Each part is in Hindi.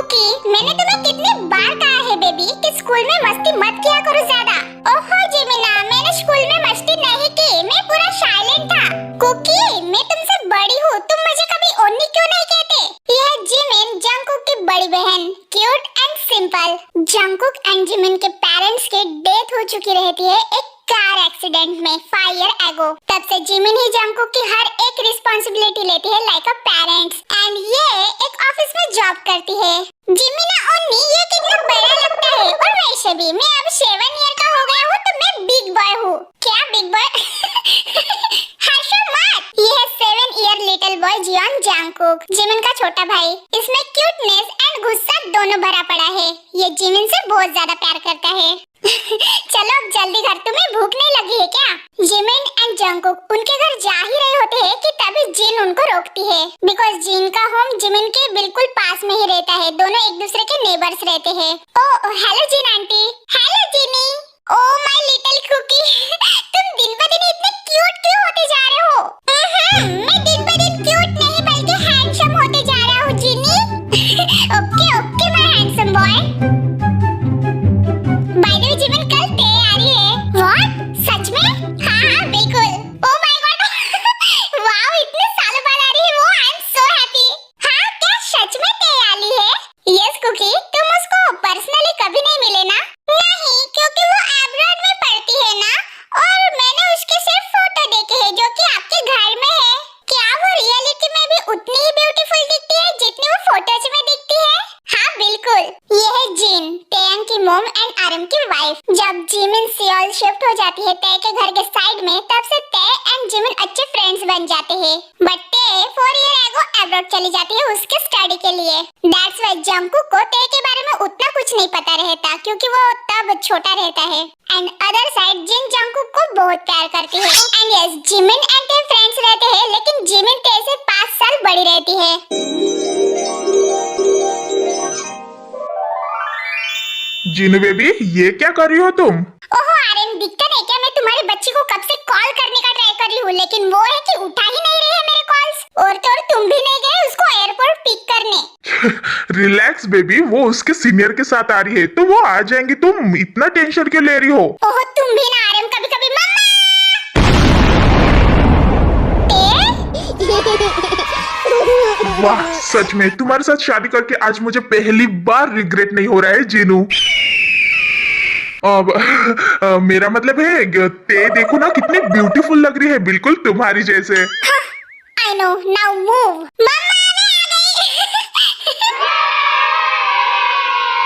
कुकी, मैंने तुम्हें कितनी बार कहा है बेबी कि स्कूल में मस्ती मत किया करो ज्यादा। ओहो जिमिना, मैंने स्कूल में मस्ती नहीं की, मैं पूरा साइलेंट था। कुकी, मैं तुमसे बड़ी हूँ, तुम मुझे कभी ओन्नी क्यों नहीं कहते? यह जिमिन जंगकुक की बड़ी बहन, cute and simple. Jungkook and Jimin के पेरेंट्स की डेथ हो चुकी रहती है एक कार एक्सीडेंट में 5 ईयर एगो। तब से जिमिन ही जंगकुक की हर एक रिस्पांसिबिलिटी लेती है लाइक अ पेरेंट्स, एंड ये एक ऑफिस में जॉब करती है। जिमिना ओन्नी, ये कितना बड़ा लगता है, और वैसे भी मैं अब 7 ईयर का हो गया हूँ तो मैं बिग बॉय हूँ। क्या बिग बॉय? हर्षो मत, ये है 7 year little boy Jeon Jungkook, Jimin का छोटा भाई। इसमें क्यूटनेस एंड गुस्सा दोनों भरा पड़ा है। ये जिमिन से बहुत ज्यादा प्यार करता है। चलो अब जल्दी घर, तुम्हें भूख नहीं लगी है क्या? जिमिन एंड जंगकुक उनके घर जा ही रहे होते हैं कि तभी जिन उनको रोकती है, बिकॉज जिन का होम जिमिन के बिल्कुल पास में ही रहता है। दोनों एक दूसरे के नेबर्स रहते हैं। Oh hello Jin aunty. Hello Jinny. Oh my little cookie, तुम दिन ब दिन इतने क्यूट क्यों होते जा रहे हो? मैं दिन ब दिन क्यूट नहीं बल्कि हैंडसम होते जा रहा हूँ जिनी। Okay okay my handsome boy. Jimin कल तैयारी है। व्हाट? सच में? हाँ बिल्कुल। ओह माय गॉड, वाओ इतने सालों बाद आ रही है वो। I am so happy. हाँ क्या सच में तैयारी है? यस कुकी, तुम उसको पर्सनली कभी नहीं मिले ना? नहीं, क्योंकि वो अब्रॉड में पढ़ती है ना, और मैंने उसके सिर्फ फोटो देखे हैं जो कि आपके घर में है। क्या वो रियलिटी में भी उतनी ही ब्यूटीफुल दिखती है जितनी वो फोटोज में दिखती है? हाँ बिल्कुल। ये है जिन, टेयंग की मॉम एंड आरम की वाइफ। जब जिमिन सियोल शिफ्ट हो जाती है टे के घर के साइड में, तब से टे एंड जिमिन अच्छे फ्रेंड्स बन जाते हैं। बट टे 4 ईयर एगो अब्रॉड चली जाती है उसके स्टडी के लिए। दैट्स व्हाई जंगकुक को टे के बारे में उतना कुछ नहीं पता रहता, क्योंकि वो तब छोटा रहता है। And other side Jin Jungkook को बहुत प्यार करती है। And yes, Jimin and Tae friends रहते हैं, लेकिन जिमिन टे से 5 साल बड़ी रहती है। जिनू बेबी, ये क्या कर रही हो तुम? ओहो आर्यन, दिखता नहीं क्या मैं तुम्हारी बच्ची को कब से कॉल करने का ट्राई कर रही हूँ, लेकिन वो है कि उठा ही नहीं रही है मेरे कॉल्स। और तो और तुम भी नहीं गए उसको एयरपोर्ट पिक करने। रिलैक्स बेबी, वो उसके सीनियर के साथ आ रही है तो वो आ जाएंगी, तुम इतना टेंशन क्यों ले रही हो? ओहो तुम भी ना आर्यन, कभी कभी वाह, सच में तुम्हारे साथ शादी करके आज मुझे पहली बार रिग्रेट नहीं हो रहा है जिनू। अब मेरा मतलब है, ते देखो ना कितनी ब्यूटीफुल लग रही है, बिल्कुल तुम्हारी जैसे। I know, now move. मम्मा मैं आ गई।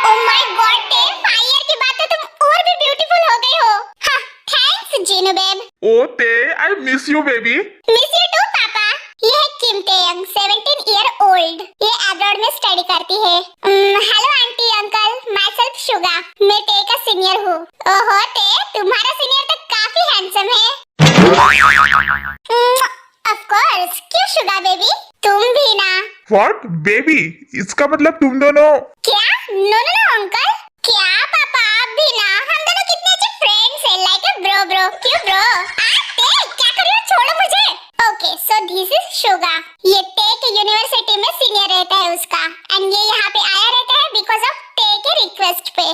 Oh my God, ते 5 ईयर के बाद तो तुम और भी ब्यूटीफुल हो गई हो। हाँ, thanks जिनू बेब। ओ ते, I miss you baby. Miss you too पापा। ये है किम टेयंग, 17 ईयर ओल्ड। ये अब्रॉड में स्टडी करती है। Hello aunty uncle, my self Suga, मैं ते का सीनियर हूँ। ओहो ते, तुम्हारा सीनियर तो काफी हैंडसम है। ऑफ कोर्स, क्यों शुगा बेबी, तुम भी ना। What baby? इसका मतलब तुम दोनों? क्या? No no no uncle. क्या पापा, आप भी ना, हम दोनों कितने अच्छे फ्रेंड्स हैं, लाइक अ ब्रो ब्रो। क्यों ब्रो? ते क्या कर रही हो, छोड़ो मुझे। Okay so this is Suga. ये टे के यूनिवर्सिटी में सीनियर रहता है उसका, एंड ये यहाँ पे आया रहता है बिकॉज ऑफ टे के रिक्वेस्ट पे।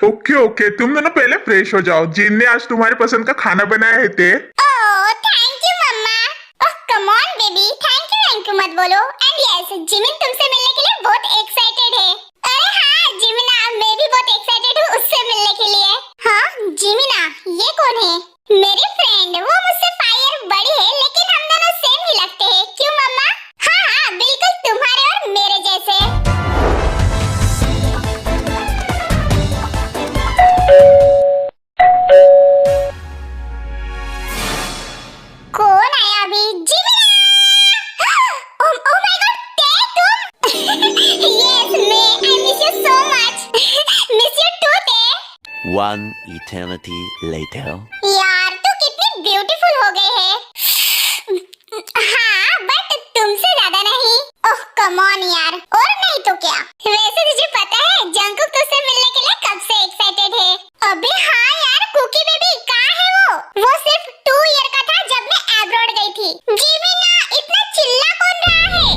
ओके ओके, तुम दोनों पहले फ्रेश हो जाओ, जिन ने आज तुम्हारे पसंद का खाना बनाया है ते। ओह थैंक यू मम्मा। Oh come on baby, thank you मत बोलो। एंड यस, जिमिन तुमसे मिलने के लिए बहुत एक्साइटेड है। अरे हाँ जिमिना, मैं भी बहुत एक्साइटेड हूँ उससे मिलने के लिए। हाँ जिमिना, ये कौन है? मेरी फ्रेंड, वो मुझसे 5 ईयर बड़ी है, लेकिन हम दोनों सेम ही लगते हैं। क्यों मम्मा? हाँ हाँ बिल्कुल, तुम्हारे और मेरे जैसे। कौन आया अभी? जिमिना! ओह माय गॉड, ते तुम? यस मैं, I miss you so much. Miss you too Tae. One eternity later. यार तू कितनी ब्यूटीफुल हो गई है। हाँ बट तुमसे ज्यादा नहीं। ओह कम ऑन यार, और नहीं तो क्या। वैसे तुझे पता है जंगकुक तुझसे मिलने के लिए कब से एक्साइटेड है? अबे हाँ यार, कुकी बेबी कहाँ है वो? वो सिर्फ 2 ईयर का था जब मैं अब्रॉड गई थी। जिमिना, इतना चिल्ला कौन रहा है?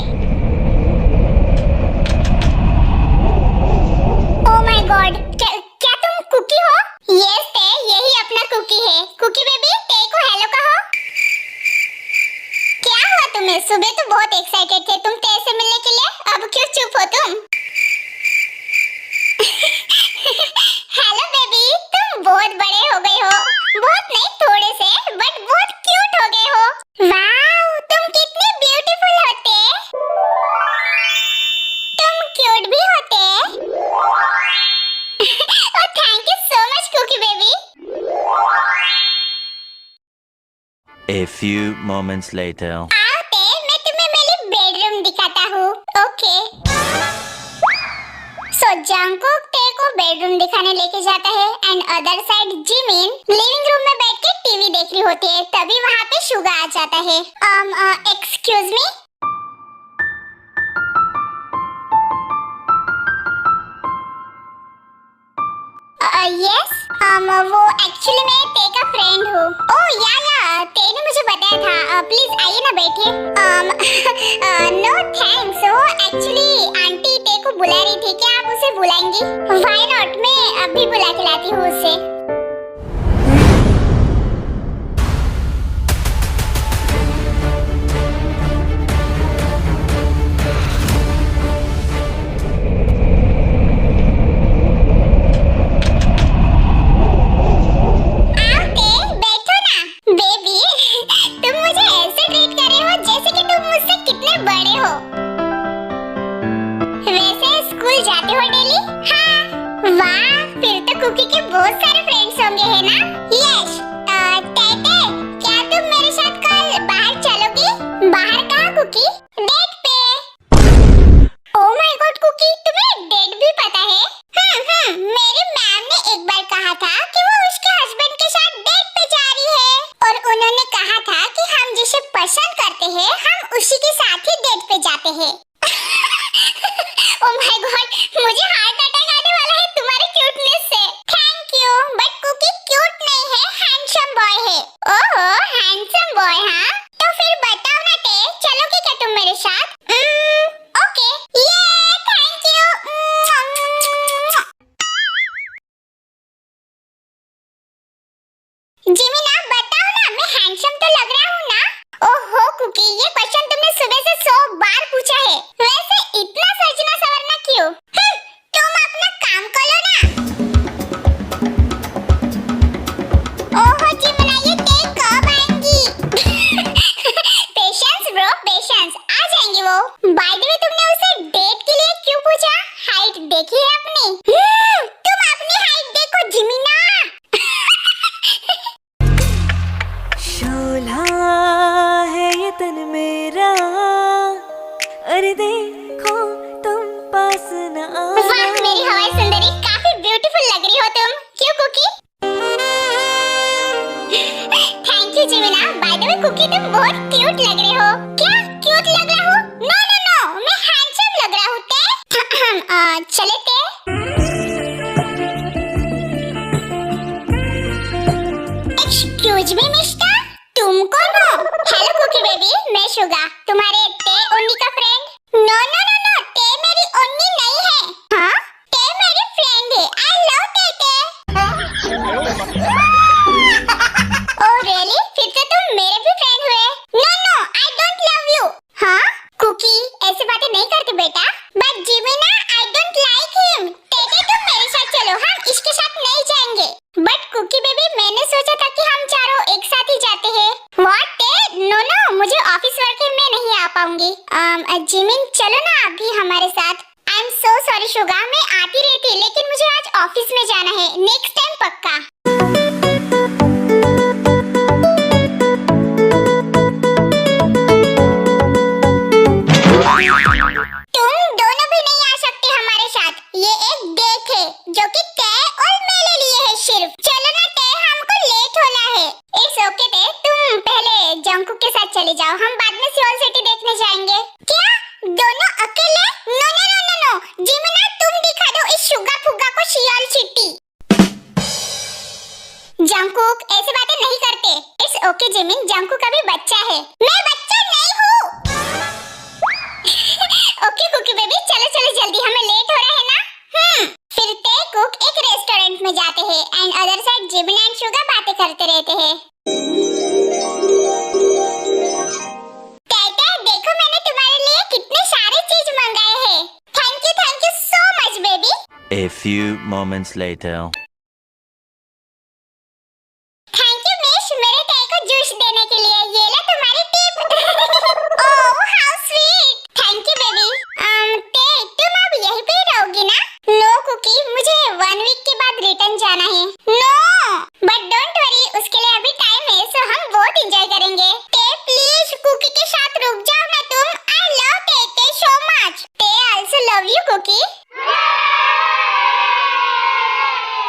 बहुत एक्साइटेड थे तुम तेरे से मिलने के लिए, अब क्यों चुप हो तुम? हेलो बेबी, तुम बहुत बड़े हो गए हो, बहुत नहीं थोड़े से, बट बहुत क्यूट हो गए हो। वाओ, तुम कितने ब्यूटीफुल होते, तुम क्यूट भी होते। Oh thank you so much cookie baby. A few moments later. आओते, मैं तुम्हें मेरी बेडरूम दिखाता हूँ। ओके। सो जंगकुक तेरे को बेडरूम दिखाने लेके जाता है and other side Jimin living room में बैठ के टीवी देख रही होती है, तभी वहाँ पे शुगा आ जाता है। Excuse me. यस, वो एक्चुअली मैं ते का फ्रेंड हूँ। ओह या ते ने मुझे बताया था। प्लीज आइए ना बैठिए। नो थैंक्स, वो एक्चुअली आंटी ते को बुला रही थी, क्या आप उसे बुलाएंगी? व्हाई नॉट, मैं अभी बुला के लाती हूँ उसे। जाते हो डेली? हाँ। वाह, फिर तो कुकी के बहुत सारे फ्रेंड्स होंगे है ना? यस। तेते, क्या तुम मेरे साथ कल बाहर चलोगी? बाहर कहाँ कुकी? डेट पे। ओह माय गॉड कुकी, तुम्हें डेट भी पता है? मेरी मैम ने एक बार कहा था कि वो उसके हस्बैंड के साथ डेट पे जा रही है, और उन्होंने कहा था कि हम जिसे पसंद करते हैं हम उसी के साथ ही डेट पे जाते हैं। ओह माय गॉड, मुझे हार्ट अटैक आने वाला है तुम्हारी क्यूटनेस से। Thank you, but cookie cute नहीं है, हैंडसम बॉय है। ओह हैंडसम बॉय, हाँ? तो फिर बताओ ना ते, चलोगे क्या तुम मेरे साथ? ओके, ये थैंक यू। जिमिना बताओ ना, मैं हैंडसम तो लग रहा हूँ ना? ओहो कुकी, ये क्वेश्चन तुमने सुबह से 100 बार पूछा है। वैसे इतना सजना सवरना क्यों? तुम अपना काम करो ना। ओहो जिमिना, ये ते कब आएंगी? पेशेंस ब्रो, पेशेंस, आ जाएंगी वो। बाय द वे, तुमने उसे डेट के लिए क्यों पूछा? हाइट देखी है अपनी? तुम अपनी हाइट देखो जिमिना। शोला है ये तन मेरा, अरे देखो तुम पास न आना। वाह मेरी हवाई सुंदरी, काफी ब्यूटीफुल लग रही हो तुम। क्यों कुकी? थैंक यू जिमिना। बाय द वे कुकी, तुम बहुत क्यूट लग रहे हो। क्या क्यूट लग रहा हूँ? नो नो नो, मैं हैंडसम लग रहा हूँ ते। चले ते। एक्सक्यूज मी मिस्टर, तुम कौन हो? हेलो कुकी बेबी, मैं शुगा, तुम्हारे ते ओन्नी का friend. No no no no, Tae मेरी ओन्नी नहीं है। हाँ, ते मेरी फ्रेंड है। I love Tae. Oh really? फिर तो तुम मेरे भी फ्रेंड हुए। No no, I don't love you. हाँ कुकी, ऐसी बातें नहीं करती बेटा। बट जिमिना, I don't like him. Tae तुम मेरे साथ चलो, हम इसके साथ नहीं जाएंगे। बट कुकी बेबी, मैंने सोचा था कि हम चारों एक साथ ही जाते हैं। व्हाट ते? नो नो, मुझे ऑफिस वर्क है, मैं नहीं आ पाऊंगी। जिमिन चलो ना अभी हमारे साथ। I am so sorry Suga, मैं आती रहती, लेकिन मुझे आज ऑफिस में जाना है। नेक्स्ट टाइम पक्का। तुम दोनों भी नहीं आ सकते हमारे साथ, ये एक डेट है जो कि ते और मेरे लिए है सिर्फ। चलो ना ते, हमको लेट होना है। इट्स ओके ते, तुम पहले जंगकुक के साथ चले जाओ, हम बाद में सियोल सिटी देखने जाएंगे। क्या दोनों अकेले? No no no no no, जिमिना तुम दिखा दो इस शुगा फुगा को सियोल सिटी। जंगकुक ऐसे बातें नहीं करते। इट्स ओके जिमिन, जंगकुक अभी बच्चा है। मैं बच्चा नहीं हूँ। ओके कुकी बेबी, चलो चलो जल्दी, हमें लेट हो रहा है ना। फिर ते कुक एक रेस्टोरेंट में जाते हैं and other side Jimin and Suga बातें करते रहते हैं। ते देखो, मैंने few moments later. Thank you मिश मेरे टे को जूस देने के लिए। ये ले तुम्हारी tip. Oh how sweet. Thank you baby. टे तुम अब यहीं पे रहोगी ना? नो कुकी, मुझे 1 वीक के बाद रिटर्न जाना है। नो बट डोंट वरी, उसके लिए अभी टाइम है, सो हम बहुत एंजॉय करेंगे। टे प्लीज कुकी के साथ रुक जाओ ना तुम। I love Tae so much. Tae also love you cookie.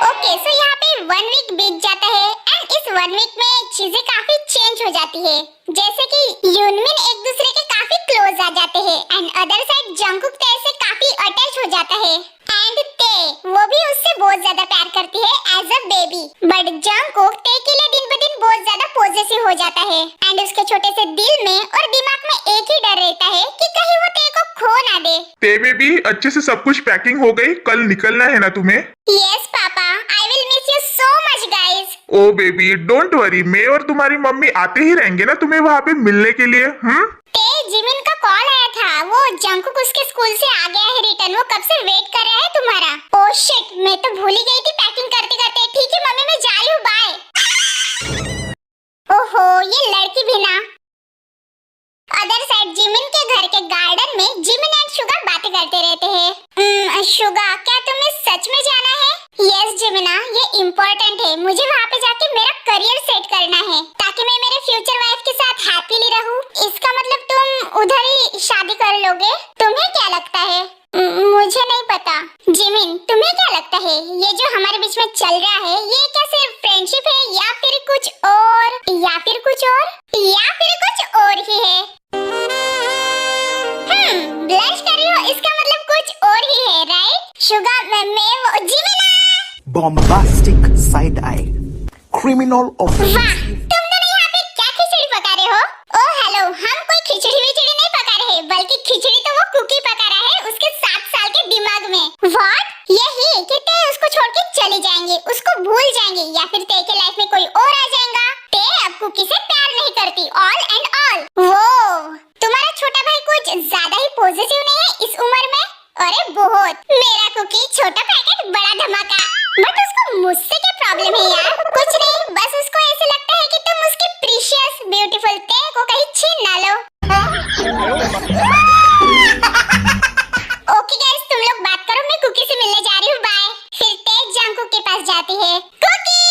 Okay so यहाँ पे 1 वीक बीत जाता है एंड इस 1 वीक में चीजें काफी चेंज हो जाती है। जैसे कि यूनमिन एक दूसरे के काफी क्लोज आ जाते हैं एंड अदर साइड जंगकुक टे से काफी अटैच हो जाता है एंड टे वो भी उससे बहुत ज्यादा प्यार करती है as a baby. But Jungkook Tae के लिए दिन ब दिन बहुत ज्यादा पॉजेसिव हो जाता है एंड उसके छोटे से दिल में और दिमाग में एक ही डर रहता है कि कहीं वो टे को खो ना दे। ते बेबी अच्छे से सब कुछ पैकिंग हो गई? कल निकलना है ना तुम्हें? यस पापा, I will miss you so much guys. Oh baby don't worry, मैं और तुम्हारी मम्मी आते ही रहेंगे ना तुम्हें वहाँ पे मिलने के लिए। ते जिमिन का कॉल आया था, वो जंगकुक उसके स्कूल से आ गया है रिटर्न, वो कब से वेट कर रहा है तुम्हारा। ओह शिट, मैं तो भूल ही गई थी पैकिंग करते करते। ठीक है मम्मी मैं जा रही हूँ, बाय। ओहो ये लड़की भी ना। अदर साइड जिमिन के घर के गार्डन में जिमिन एंड शुगा बातें करते रहते हैं। शुगा क्या तुम्हें सच में जाना है? यस जिमिना, ये इम्पोर्टेंट है, मुझे वहाँ पे जाके मेरा करियर सेट करना है ताकि मैं मेरे फ्यूचर वाइफ के साथ हैप्पीली रहूं। इसका मतलब तुम उधर ही शादी कर लोगे? तुम्हें क्या लगता है? मुझे नहीं पता। जिमिन तुम्हें क्या लगता है ये जो हमारे बीच में चल रहा है ये क्या सिर्फ फ्रेंडशिप है या फिर कुछ और या फिर कुछ और या फिर कुछ और ही है? ब्लश कर रही हो, इसका मतलब कुछ और ही है राइट? शुगा मैं जिमिना। Bombastic side eye, criminal वाह, offensive. तुम दोनों यहाँ पे क्या खिचड़ी पका रहे हो? ओह हेलो, हम कोई खिचड़ी विचड़ी नहीं पका रहे, बल्कि खिचड़ी तो वो कुकी पका रहा है उसके 7 साल के दिमाग में। व्हाट? यही कि ते उसको छोड़ के चले जाएंगे, उसको भूल जाएंगे या फिर ते के लाइफ में कोई और आ जाएगा। ते अब कुकी से प्यार नहीं करती, ऑल एंड ऑल। वो तुम्हारा छोटा भाई कुछ ज्यादा ही पॉजिटिव नहीं है इस उम्र में? अरे बहुत। मेरा कुकी छोटा पैकेट बड़ा धमाका। बट उसको मुझसे क्या प्रॉब्लम है यार? कुछ नहीं, बस उसको ऐसे लगता है कि तुम उसके प्रीशियस ब्यूटीफुल ते को कहीं छीन ना लो। ओके गाइस तुम लोग बात करो, मैं कुकी से मिलने जा रही हूँ, बाय। फिर ते जंगकुक के पास जाती है। कुकी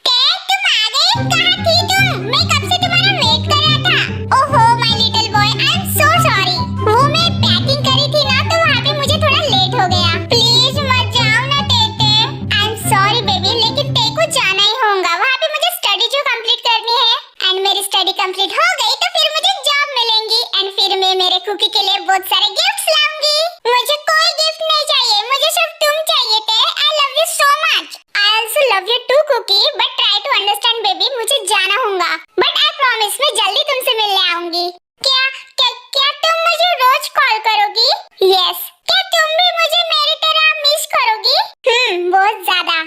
ते तुम आ गए? कहाँ थी तुम? मैं कब से तुम्हारा वेट कर रहा था। ओहो my little boy, I am so sorry. वो मैं पैकिंग करी थी ना तो वहाँ पे मुझे थोड़ा लेट हो गया। प्लीज मत जाओ ना टेटे। आई एम सॉरी बेबी, लेकिन ते को जाना ही होगा, वहाँ पे मुझे स्टडी जो कंप्लीट करनी है एंड मेरी स्टडी कंप्लीट हो गई तो फिर मुझे जॉब मिलेंगी एंड फिर मैं मेरे कुकी के लिए बहुत सारे गिफ्ट्स लाऊंगी। मुझे कोई गिफ्ट नहीं चाहिए, मुझे सिर्फ तुम चाहिए थे। I love you so much. I also love you too cookie, but try to understand baby, मुझे जाना होगा बट आई प्रॉमिस मैं जल्दी तुमसे मिलने आऊंगी। क्या क्या क्या तुम मुझे रोज कॉल करोगी? यस। क्या तुम भी मुझे मेरी तरह मिस करोगी? बहुत ज्यादा।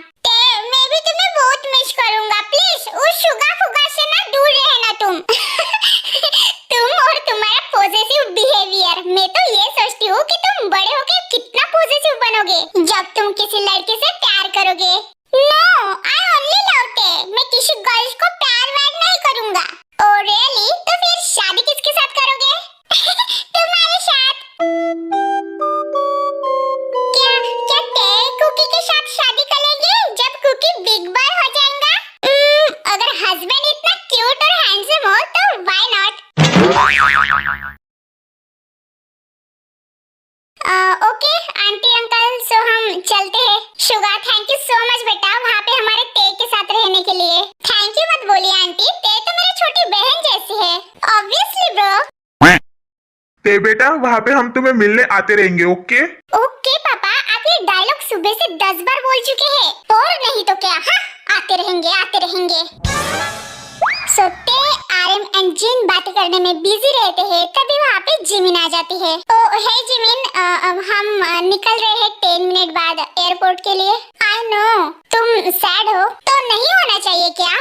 मैं भी तुम्हें बहुत मिस करूंगा, प्लीज उस शुगा फुगा से ना दूर रहना तुम। तुम और तुम्हारा पॉजिटिव बिहेवियर, मैं तो ये सोचती हूँ कि तुम बड़े होके कितना पॉजिटिव बनोगे जब तुम किसी लड़के से प्यार करोगे। नो आई ओनली लव टे, मैं किसी गर्ल्स को प्यार व्यार नहीं करूंगा। Oh really? तो फिर शादी किसके साथ करोगे? तुम्हारे साथ। क्या क्या टे कुकी के साथ शादी करेंगे जब कुकी बिग बॉय हो जाएगा? अगर हस्बैंड इतना क्यूट और हैंडसम हो तो why not? Okay aunty uncle, so हम चलते हैं। Suga thank you so much बेटा वहाँ पे हमारे ते के साथ रहने के लिए। थैंक यू मत बोलिए आंटी, ते तो मेरी छोटी बहन जैसी है। Obviously bro. ते बेटा वहाँ पे हम तुम्हें मिलने आते रहेंगे, ओके? ओके पापा, आप ये डायलॉग सुबह से 10 बार बोल चुके हैं और नहीं तो क्या? हाँ आते रहेंगे आते रहेंगे। सो ते आरएम एंड जिन बातें करने में बिजी रहते हैं, तभी वहाँ पे जिमिन आ जाती है। ओ हे जिमिन, हम निकल रहे हैं 10 मिनट बाद एयरपोर्ट के लिए। आई नो तुम सैड हो तो नहीं होना चाहिए क्या?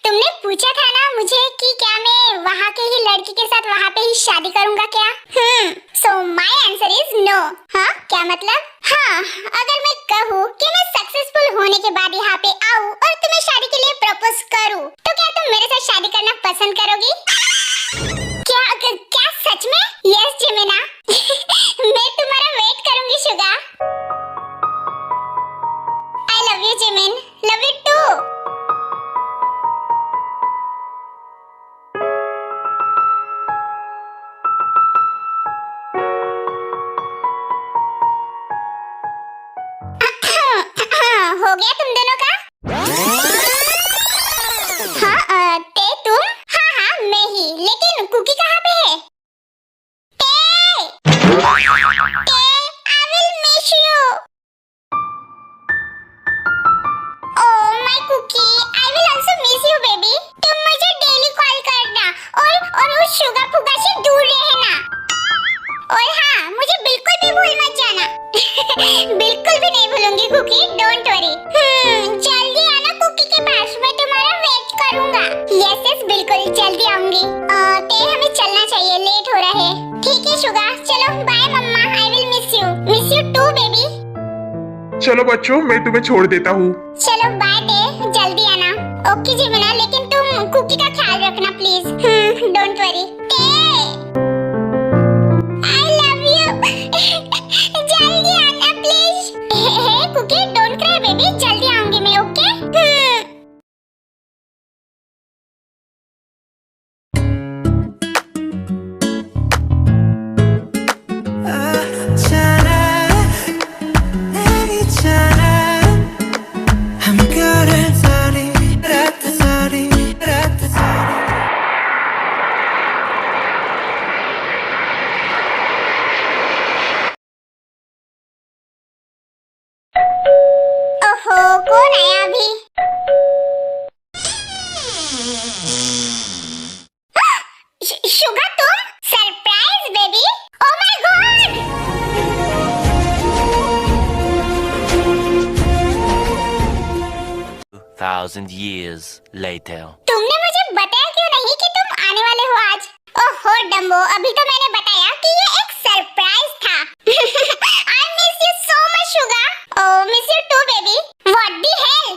तुमने पूछा था ना मुझे कि क्या मैं वहाँ के ही लड़की के साथ वहाँ पे ही शादी करूँगा क्या? So my answer is no. हाँ क्या मतलब? हाँ, अगर मैं कहूँ कि मैं सक्सेसफुल होने के बाद यहाँ पे आऊँ और तुम्हें शादी के लिए प्रपोज करूँ, तो क्या तुम मेरे साथ शादी करना पसंद करोगी? क्या सच में? Yes Jimina. मैं तुम्हारा वेट करूंगी Suga. I love you Jimin, love you too. हो गया तुम दोनों का? हाँ, ते तुम? हाँ, मैं ही। लेकिन कुकी कहाँ पे है? ते, I will miss you. Oh my cookie, I will also miss you baby. तुम मुझे डेली कॉल करना और उस शुगा फुगा से दूर रहना। और हाँ, मुझे बिल्कुल भी भूल मत जाना। बिल्कुल भी नहीं भूलूंगी कुकी, डोंट वरी। जल्दी आना कुकी के पास, मैं तुम्हारा वेट करूंगा। यस बिल्कुल जल्दी आऊंगी। ते हमें चलना चाहिए, लेट हो रहा है। ठीक है शुगा, चलो बाय मम्मा, I will miss you too baby. चलो बच्चों, मैं तुम्हें छोड़ देता हूँ। चलो बाय ते, जल्दी आना। ओके जिमिना, लेकिन तुम कुकी का ख्याल रखना please. Don't worry. I love you. जल्दी आना please. Hey cookie, don't cry baby, जल्दी आऊंगी मैं, ओके? ओहो, कौन आया अभी? शुगा तुम? Surprise baby? Oh my God! 2,000 years later. तुमने मुझे बताया क्यों नहीं कि तुम आने वाले हो आज? ओहो डम्बो, अभी तो मैंने बताया कि ये एक सरप्राइज था। I miss you so much Suga. Oh, miss you too baby. What the hell?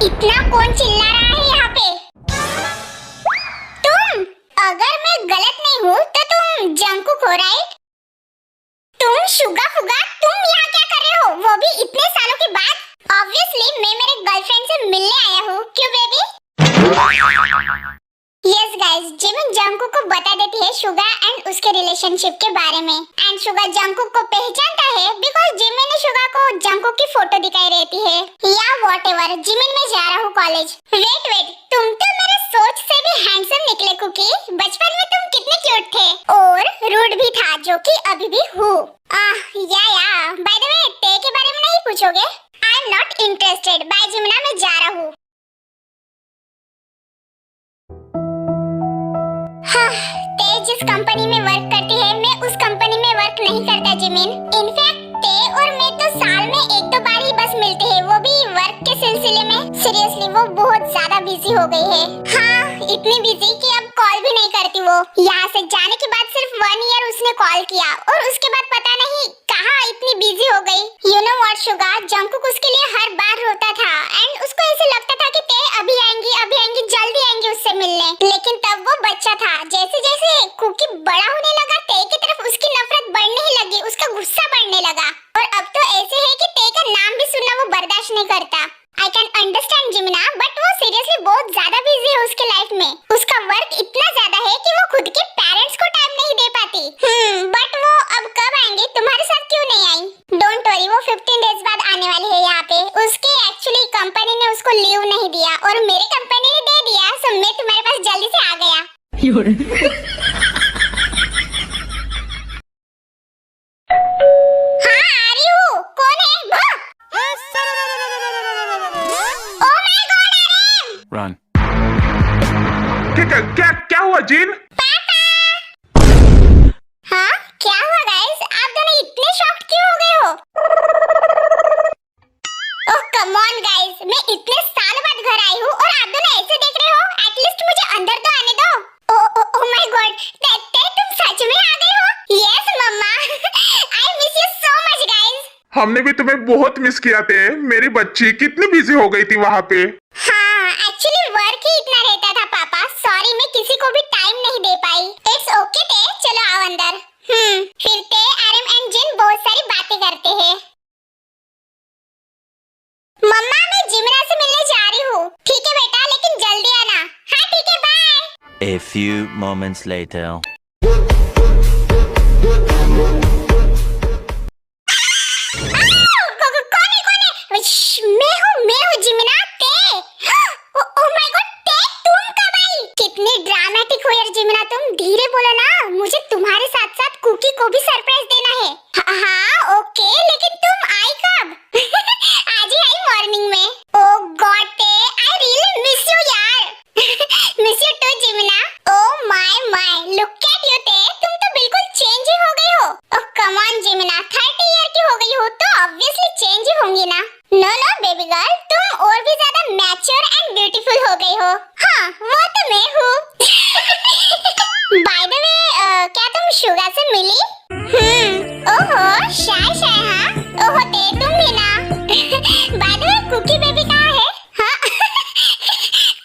इतना कौन चिल्ला रहा है यहाँ पे? तुम? अगर मैं गलत नहीं हूँ तो तुम जंकुक हो, राइट? तुम शुगा फुगा, तुम यहाँ क्या कर रहे हो? वो भी इतने सालों के बाद? Obviously मैं मेरे गर्लफ्रेंड से मिलने आया हूँ, क्यों baby? Yes guys, Jimin Jungkook को बता देती है शुगा एंड उसके रिलेशनशिप के बारे में। एंड शुगा जंकुक को पहचानता है बिकॉज़ जिमिन ने शुगा को जंकुक की फोटो दिखाई रहती है। या व्हाटएवर, जिमिन मैं जा रहा हूँ कॉलेज। वेट, तुम तो मेरे सोच से भी हैंडसम निकले कुकी। बचपन में तुम कितने क्यूट थे और रूड भी था, जो कि अभी भी हूँ। या बाय द वे, ते के बारे में नहीं पूछोगे? I am not interested. Bye जिमिना, मैं जा रहा हूँ। ते जिस कंपनी में वर्क करती है, मैं उस कंपनी में वर्क नहीं करता जिमिन। इनफैक्ट ते और मैं तो साल में 1-2 बार ही बस मिलते हैं, वो भी वर्क के सिलसिले में। सीरियसली वो बहुत ज्यादा बिजी हो गई है। हाँ, इतनी बिजी कि अब कॉल भी नहीं करती वो। यहाँ से जाने के बाद सिर्फ 1 ईयर उसने कॉल किया और उसके बाद पता नहीं कहाँ इतनी बिजी हो गई। You know what Suga, Jungkook उसके लिए हर बार रोता था एंड उसको ऐसे लगता था कि ते अभी आएंगी, जल्दी आएंगी उससे मिलने। लेकिन तब वो बच्चा था। जैसे जैसे कुकी बड़ा होने लगा, ते की तरफ उसकी नफरत बढ़ने ही लगी, उसका गुस्सा बढ़ने लगा। और अब तो ऐसे है कि ते का नाम भी सुनना वो बर्दाश्त नहीं करता। आई कैन अंडरस्टैंड जिमिना, बट वो सीरियसली बहुत ज्यादा बिजी है उसके लाइफ में। उसका वर्क इतना ज्यादा है कि वो खुद के पेरेंट्स को टाइम नहीं दे पाती। बट वो अब कब आएंगे? तुम्हारे साथ क्यों नहीं आई? डोंट वरी, वो 15 डेज बाद आने वाली है यहाँ पे। उसके एक्चुअली कंपनी ने उसको लीव नहीं दिया और मेरे कंपनी ने दे दिया, सो मैं तुम्हारे पास जल्दी से आ गया। हाँ, आ रही हूँ। कौन है? ओह माय गॉड, अरे! Run. क्या हुआ जिन? हाँ, क्या हुआ गाइस? आप दोनों इतने शॉक्ड क्यों हो गए हो? ओह कम ऑन गाइस, मैं इतने सालों बाद घर आई हूँ और आप दोनों ऐसे देख रहे हो? एटलीस्ट मुझे अंदर तो आने दो। ओह माय गॉड, तुम सच में आ गए हो? यस मम्मा। I miss you so much guys. हमने भी तुम्हें बहुत मिस किया थे। मेरी बच्ची कितनी बिजी हो गई थी वहाँ पे। हाँ, एक्चुअली वर्क ही इतना रहता था पापा। सॉरी, मैं किसी को भी टाइम नहीं दे पाई। इट्स ओके ते, चलो आओ अंदर। फिर ते आरम एंड जिन बहुत सारी बातें करते हैं। मम्मा, मैं जिमना से मिलने जा रही हूँ। ठीक है बेटा, लेकिन जल्दी आना। हाँ ठीक है, bye. A few moments later. मैं हूँ जिमिना ते। ओह माय गॉड ते, तुम कब आई? कितनी ड्रामेटिक हो यार जिमिना तुम। धीरे बोलो ना, मुझे तुम्हारे साथ साथ कुकी को भी सरप्राइज देना है। हाँ ओके, लेकिन तुम आई कब? आज ही आई मॉर्निंग में। Oh God Tae, I really miss you यार। मिस यू टू जिमिना। Oh my look at you Tae, तुम तो बिल्कुल चेंज ही हो गई हो। ओह कम ऑन जिमिना, 30 ईयर की हो गई हो तो ऑब्वियसली चेंज ही होंगी ना। नो बेबी गर्ल, तुम और भी ज्यादा मैच्योर एंड ब्यूटीफुल हो गई हो। हाँ वो तो मैं हूँ। बाय द वे, क्या तुम शुगा से मिली? ओहो शाय हाँ। ओहो ते, तुम भी ना। By the way, cookie baby कहाँ है? हाँ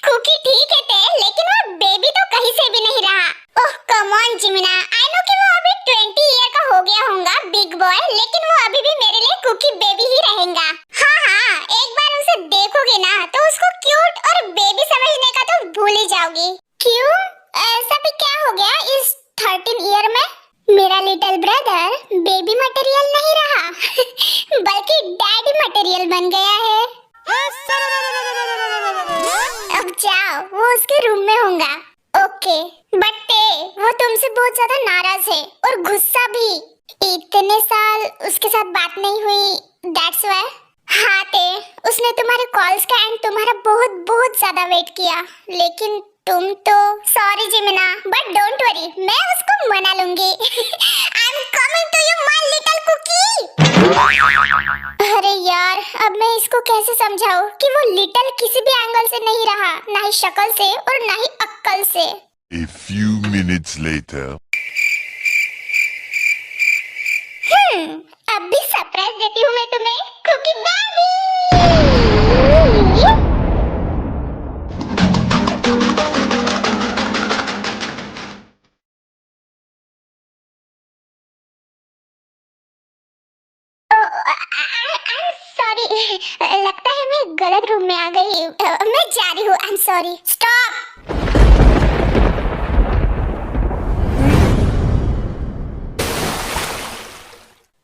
कुकी ठीक है ते, लेकिन वो बेबी तो कहीं से भी नहीं रहा। ओह कम ऑन जिमिना, आई नो कि वो अभी 20 ईयर का हो गया होगा बिग बॉय, लेकिन वो अभी भी मेरे लिए कुकी बेबी ही रहेगा। हाँ, एक बार उसे देखोगे ना तो उसको क्यूट और बेबी समझने का तो भूल ही जाओगी। क्यों, ऐसा भी क्या हो गया इस 13 ईयर में? मेरा लिटिल ब्रदर बेबी मटेरियल नहीं रहा, बल्कि डैडी मटेरियल बन गया है। अब जाओ, वो उसके रूम में होगा। ओके, बट वो तुमसे बहुत ज्यादा नाराज है और गुस्सा भी। इतने साल उसके साथ बात नहीं हुई, दैट्स व्हाई। हाँ ते, उसने तुम्हारे कॉल्स का एंड तुम्हारा बहुत ज्यादा वेट किया, लेकिन तुम तो। Sorry Jimina, but don't worry, मैं उसको मना लूंगी। I am coming to you my little cookie. अरे यार, अब मैं इसको कैसे समझाऊं कि वो लिटिल किसी भी एंगल से नहीं रहा, ना ही शक्ल से और ना ही अक्ल से। A few minutes later. अब भी सरप्राइज देती हूँ मैं तुम्हें, कुकी बेबी। सॉरी, लगता है मैं गलत रूम में आ गई। मैं जा रही हूँ, आई एम सॉरी। स्टॉप।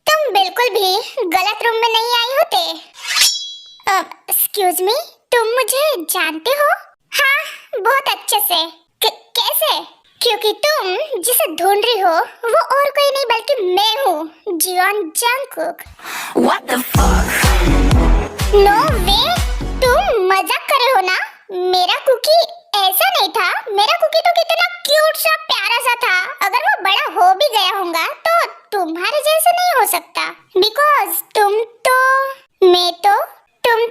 तुम बिल्कुल भी गलत रूम में नहीं आई होते। एक्सक्यूज मी, तुम मुझे जानते हो? हाँ, बहुत अच्छे से। कैसे? क्योंकि तुम जिसे ढूंढ रही हो वो और कोई नहीं बल्कि मैं हूँ, Jeon Jungkook. What the fuck? No way, तुम मजाक कर रहे हो ना? मेरा कुकी ऐसा नहीं था। मेरा कुकी तो कितना क्यूट सा प्यारा सा था। अगर वो बड़ा हो भी गया होगा तो तुम्हारे जैसा नहीं हो सकता, बिकॉज तुम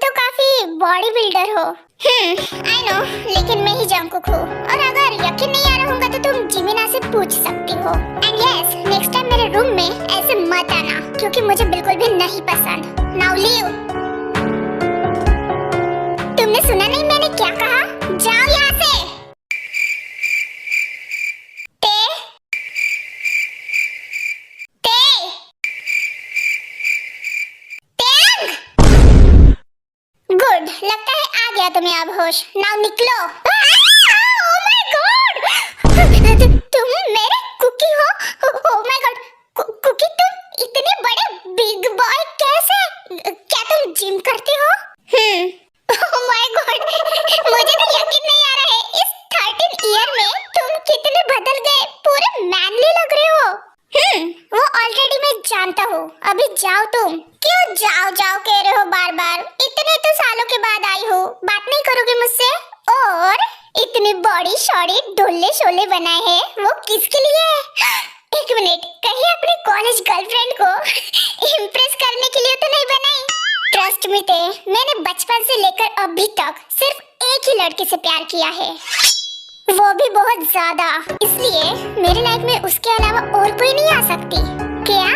तो काफी बॉडी बिल्डर हो। आई नो, लेकिन मैं ही जंगकुक हूँ। और अगर यकीन नहीं आ रहा होगा तो तुम जिमिना से पूछ सकती हो। एंड यस, नेक्स्ट टाइम मेरे रूम में ऐसे मत आना, क्योंकि मुझे बिल्कुल भी नहीं पसंद। Now leave. तुमने सुना नहीं मैंने क्या कहा? जाओ यहाँ से। गुड, लगता है आ गया तुम्हें अब होश। नाउ निकलो। ओह माय गॉड, तुम मेरे कुकी हो? ओह माय गॉड, कुकी तुम इतने बड़े बिग बॉय कैसे? क्या तुम जिम करती हो? ओह माय गॉड, मुझे तो यकीन नहीं आ रहा है। इस 13 ईयर में तुम कितने बदल गए, पूरे मैनली लग रहे हो। वो ऑलरेडी मैं जानता हूँ। अभी जाओ तुम। क्यों जाओ कह रहे हो बार बार? इतने तो सालों के बाद आई हो, बात नहीं करोगे मुझसे? और इतनी बॉडी शॉडी ढोले शोले बनाए हैं, वो किसके लिए? एक मिनट, कहीं अपनी कॉलेज गर्लफ्रेंड को इम्प्रेस करने के लिए तो नहीं बनाई? ट्रस्ट मी ते, मैंने बचपन से लेकर अभी तक सिर्फ एक ही लड़के से प्यार किया है, वो भी बहुत ज्यादा। इसलिए मेरी लाइफ में उसके अलावा और कोई नहीं आ सकती। क्या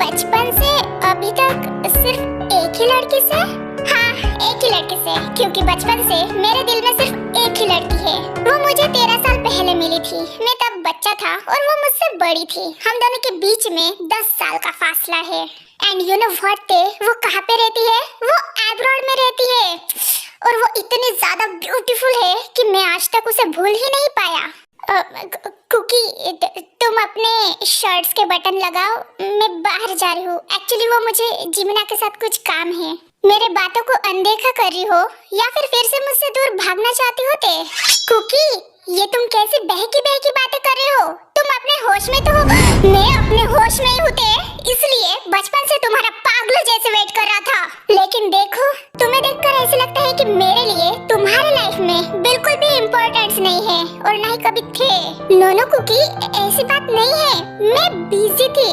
बचपन से अभी तक सिर्फ एक ही लड़की से? हाँ, एक ही लड़की से, क्योंकि बचपन से मेरे दिल में सिर्फ एक ही लड़की है। वो मुझे 13 साल पहले मिली थी। मैं तब बच्चा था और वो मुझसे बड़ी थी। हम दोनों के बीच में 10 साल का फासला है। एंड यू नो व्हाट, वो कहाँ पे रहती है? वो एब्रॉड में रहती है और वो इतनी ज्यादा ब्यूटीफुल है कि मैं आज तक उसे भूल ही नहीं पाया। कुकी, तुम अपने शर्ट्स के बटन लगाओ, मैं बाहर जा रही हूँ। एक्चुअली वो मुझे जिमिना के साथ कुछ काम है। मेरे बातों को अनदेखा कर रही हो या फिर से मुझसे दूर भागना चाहती हो? कुकी, ये तुम कैसी बहकी बहकी बातें कर रहे हो? तुम अपने होश में तो हो। मैं अपने होश में ही हूँ, इसलिए बचपन से तुम्हारा पागल जैसे वेट कर रहा था। लेकिन देखो, तुम्हें देखकर ऐसे लगता है कि मेरे लिए तुम्हारी लाइफ में बिल्कुल भी इम्पोर्टेंस नहीं है और ना ही कभी थे। नो कुकी, ऐसी बात नहीं है। मैं बिजी थी।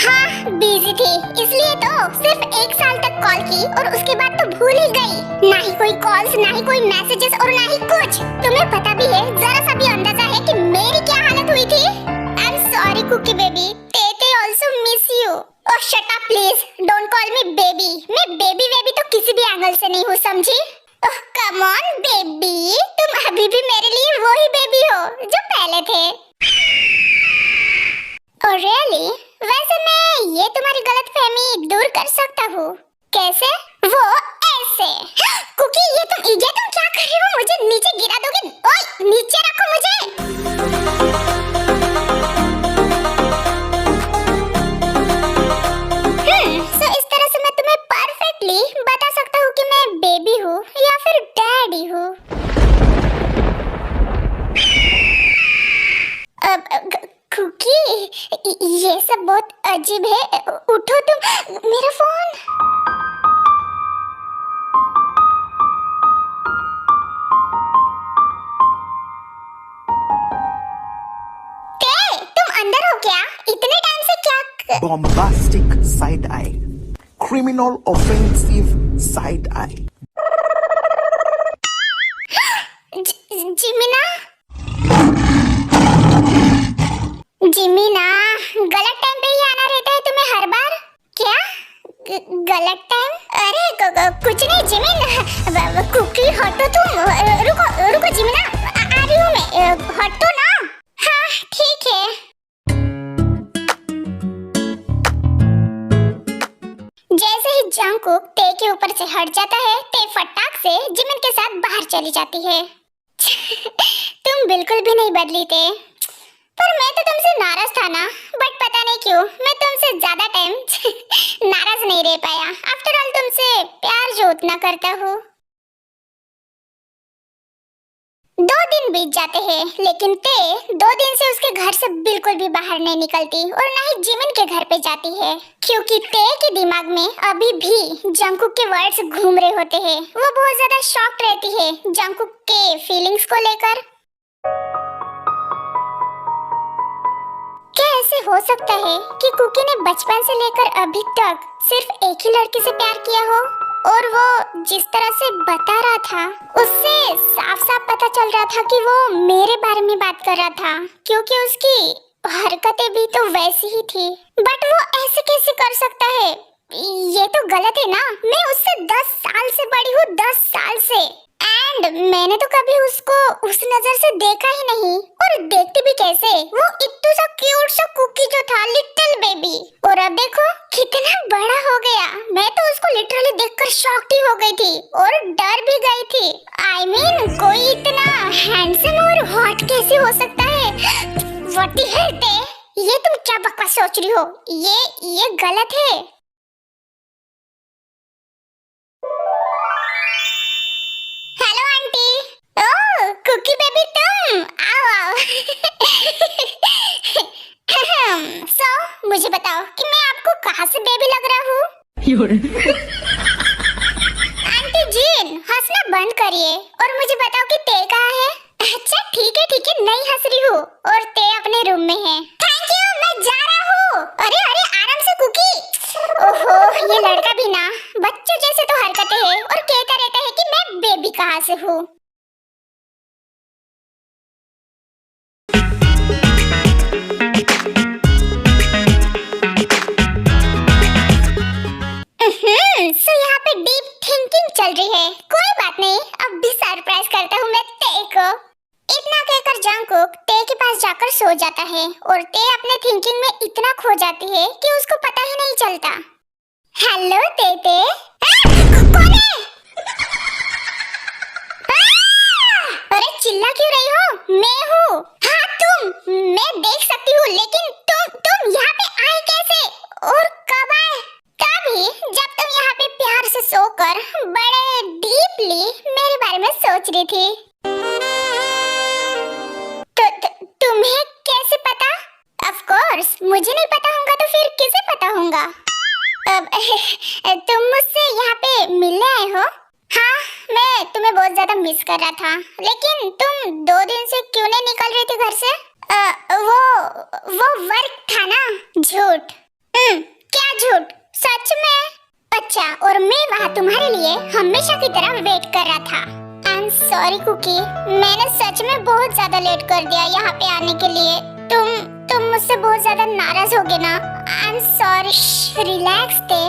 हाँ, बिजी थी, इसलिए तो सिर्फ 1 साल तक कॉल की और उसके बाद तो भूल ही गई। ना ही कोई कॉल्स, ना ही कोई मैसेजेस और ना ही कुछ। तुम्हें पता भी है, जरा सा भी अंदाजा है कि मेरी क्या हालत हुई थी? I am sorry Kookie baby, Tae also miss you. Oh shut up please, don't call me baby. मैं बेबी तो किसी भी एंगल से नहीं हूँ, समझी? ओह कम ऑन बेबी, तुम अभी भी मेरे लिए वही बेबी हो जो पहले थे। Oh really? वैसे मैं ये तुम्हारी गलतफहमी दूर कर सकता हूँ। कैसे? वो ऐसे। कुकी, ये तुम क्या कर रही हो? मुझे नीचे गिरा दोगे? ओए, नीचे रखो मुझे। सो इस तरह से मैं तुम्हें परफेक्टली बता सकता हूँ कि मैं बेबी हूँ या फिर डैडी हूँ। कुकी, ये सब बहुत अजीब है। उठो तुम, मेरा फोन। तुम अंदर हो क्या? इतने टाइम से क्या? Bombastic side eye. Criminal offensive side eye. जिमिना, जिमिना, गलत टाइम पे ही आना रहता है तुम्हें हर बार। क्या गलत टाइम? अरे कुछ नहीं जिमिन। कुकी हटो तुम। रुको जिमिना, आ रही हूँ मैं। हटो ना। हाँ ठीक है। जैसे ही जंगकुक ते के ऊपर से हट जाता है, ते फटाक से जिमिन के साथ बाहर चली जाती है। तुम बिल्कुल भी नहीं बदली थे। पर मैं तो तुमसे नाराज था ना, बट पता नहीं क्यों मैं तुमसे ज्यादा टाइम नाराज नहीं रह पाया। आफ्टर ऑल तुमसे प्यार जो उतना करता हूँ। 2 दिन बीत जाते हैं, लेकिन ते 2 दिन से उसके घर से बिल्कुल भी बाहर नहीं निकलती और ना ही जिमिन के घर पे जाती है, क्योंकि ते के दिमाग में अभी भी जंगकुक के वर्ड्स घूम रहे होते हैं। वो बहुत ज्यादा शॉक्ड रहती है जंगकुक के फीलिंग्स को लेकर। क्या ऐसे हो सकता है कि कुकी ने बचपन से लेकर अभी तक सिर्फ एक ही लड़की से प्यार किया हो? और वो जिस तरह से बता रहा था, उससे साफ साफ पता चल रहा था कि वो मेरे बारे में बात कर रहा था, क्योंकि उसकी हरकतें भी तो वैसी ही थी। बट वो ऐसे कैसे कर सकता है? ये तो गलत है ना। मैं उससे 10 साल से बड़ी हूँ, 10 साल से। एंड मैंने तो कभी उसको उस नजर से देखा ही नहीं, और देखती भी कैसे? वो इतना सा क्यूट सा कुकी जो था, लिटिल बेबी, और अब देखो कितना बड़ा हो गया। मैं तो उसको लिटरली देखकर शॉक्ड ही हो गई थी और डर भी गई थी। I mean, कोई इतना हैंडसम और हॉट कैसे हो सकता है? What the hell ते? ये तुम क्या बकवास सोच रही हो? ये गलत है। Hello aunty. Oh Kookie baby, तुम आओ। सो मुझे बताओ कि मैं आपको कहाँ से बेबी लग रहा हूँ? आंटी जीन, हंसना बंद करिए और मुझे बताओ कि ते कहाँ है? अच्छा ठीक है, नहीं हंस रही हूँ, और ते अपने रूम में है। थैंक यू, मैं जा रहा हूँ। अरे आराम से कुकी। ओहो, ये लड़का भी ना बच्चों जैसे तो हरकतें है और कहता रहता है कि मैं बेबी कहाँ से हूँ। के पास जाकर सो जाता है और ते अपने थिंकिंग में इतना खो जाती है कि उसको पता ही नहीं चलता। हेलो ते कौन है? अरे चिल्ला क्यों रही हो? मैं हूँ। हाँ तुम, मैं देख सकती हूँ, लेकिन तुम यहाँ पे आए कैसे और कब आए? तभी जब तुम यहाँ पे प्यार से सोकर बड़े डीपली मेरे बारे में सोच रही थी। तुम्हें कैसे पता? ऑफ कोर्स मुझे नहीं पता होगा तो फिर किसे पता होगा? तुम मुझसे यहाँ पे मिलने आए हो? हाँ, मैं तुम्हें बहुत ज्यादा मिस कर रहा था, लेकिन तुम 2 दिन से क्यों नहीं निकल रही थी घर से? वो वर्क था ना। झूठ? क्या झूठ? सच में? अच्छा, और मैं वहाँ तुम्हारे लिए हमेशा की तरह वेट कर रहा था। आई एम सॉरी कुकी, मैंने सच में बहुत ज्यादा लेट कर दिया यहाँ पे आने के लिए। तुम मुझसे बहुत ज्यादा नाराज हो गए ना? आई एम सॉरी। रिलैक्स थे।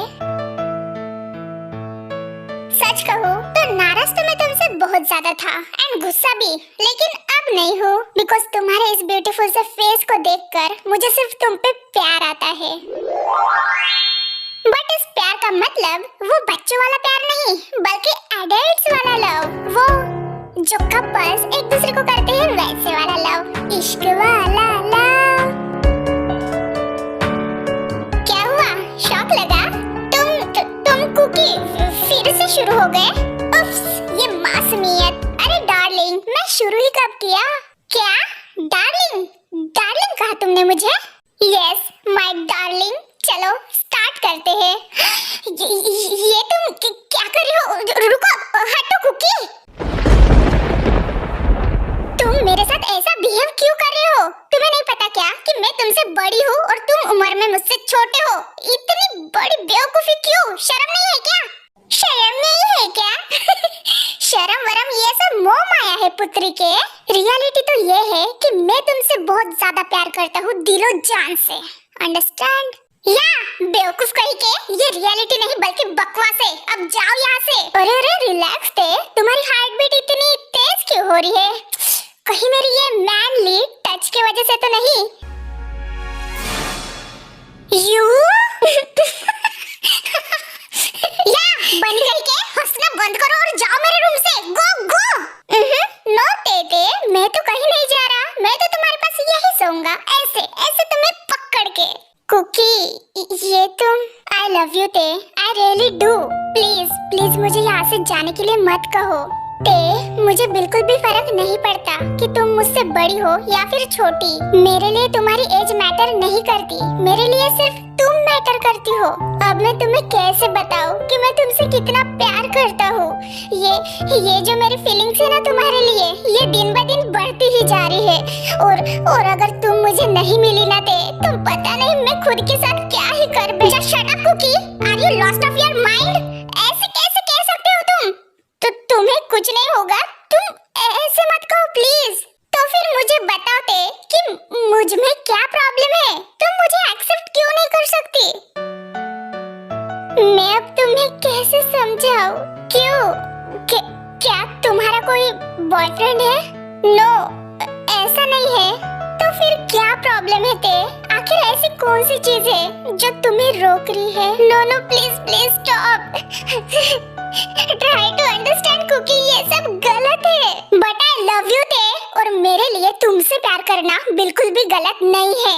सच कहूँ तो नाराज तो मैं तुमसे बहुत ज्यादा था एंड गुस्सा भी, लेकिन अब नहीं हूँ, बिकॉज तुम्हारे इस ब्यूटीफुल से फेस को देखकर मुझे सिर्फ तुम पे प्यार आता है। बट इस प्यार का मतलब वो बच्चों वाला प्यार नहीं, बल्कि एडल्ट्स वाला लव, वो जो कपल्स एक दूसरे को करते हैं वैसे वाला लव, इश्क वाला लव। क्या हुआ, शॉक लगा? तुम कुकी फिर से शुरू हो गए? उफ्स, ये मासूमियत। अरे डार्लिंग, मैं शुरू ही कब किया? क्या डार्लिंग? डार्लिंग कहा तुमने मुझे? Yes my darling. चलो स्टार्ट करते हैं। ये तुम क्या कर रही हो? रुको, हटो कुकी। तुम मेरे साथ ऐसा बिहेव क्यों कर रहे हो? तुम्हें नहीं पता क्या कि मैं तुमसे बड़ी हूँ और तुम उम्र में मुझसे छोटे हो? इतनी बड़ी बेवकूफी क्यों? शर्म नहीं है क्या? शर्म नहीं है क्या? शर्म वरम ये सब मोह माया है पुत्री के। रियलिटी तो ये है कि मैं तुमसे बहुत ज्यादा प्यार करता हूँ दिलो जान से। अंडरस्टैंड? या बेवकूफ कहीं के, ये रियलिटी नहीं बल्कि बकवास है। अब जाओ यहाँ से। अरे रिलैक्स थे। तुम्हारी हार्ट बीट इतनी तेज क्यों हो रही है? कहीं मेरी ये मैनली टच की वजह से तो नहीं? यू या बंद करके हंसना बंद करो और जाओ मेरे रूम से। गो गो। नो तेते, मैं तो कहीं नहीं जा रहा। मैं तो तुम्हारे पास यही सोऊंगा, ऐसे ऐसे तुम्हें पकड़ के। कुकी, ये तुम? आई लव यू ते, I really do. Please please मुझे यहाँ से जाने के लिए मत कहो। ते, मुझे बिल्कुल भी फर्क नहीं पड़ता कि तुम मुझसे बड़ी हो या फिर छोटी। मेरे लिए तुम्हारी एज मैटर नहीं करती, मेरे लिए सिर्फ तुम मैटर करती हो। अब मैं तुम्हें कैसे बताऊं कि मैं तुमसे कितना प्यार करता हूँ। ये जो मेरी फीलिंग्स है ना तुम्हारे लिए, ये दिन ब दिन बढ़ती ही जा रही है। और अगर तुम मुझे नहीं मिली ना ते, तो पता नहीं मैं खुद के साथ क्या ही कर बैठा। Shut up cookie, are you lost of your mind? ऐसे कैसे कह सकते हो तुम? तो तुम्हें कुछ नहीं होगा, तुम ऐसे मत कहो प्लीज। तो फिर मुझे बताओ कि मुझ में क्या प्रॉब्लम है? तुम मुझे एक्सेप्ट क्यों नहीं कर सकती? मैं अब तुम्हें कैसे समझाऊं? क्यों? क्या तुम्हारा कोई बॉयफ्रेंड है? नो, ऐसा नहीं है। तो फिर क्या प्रॉब्लम है ते? आखिर ऐसी कौन सी चीज है जो तुम्हें रोक रही है? No please please stop. Try to understand cookie, ये सब गलत है। बट आई लव यू थे, और मेरे लिए तुमसे प्यार करना बिल्कुल भी गलत नहीं है।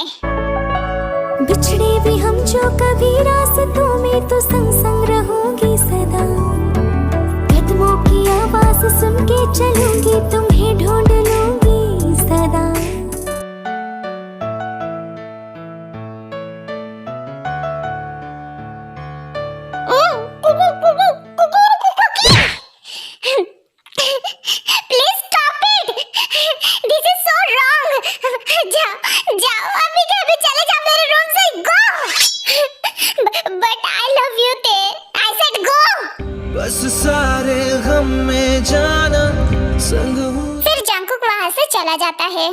बिछड़े भी हम जो कभी रास्तों में, तो संग संग रहोगी सदा। कदमों की आवाज सुन के चलूंगी, तुम्हें ढूंढ लूंगी सदा। Please stop it. This is so wrong. जाओ अभी के अभी चले जाओ मेरे रूम से। Go. But I love you थे। I said go. बस सारे गम में जाना संग हूँ। फिर जंकुक वहाँ से चला जाता है।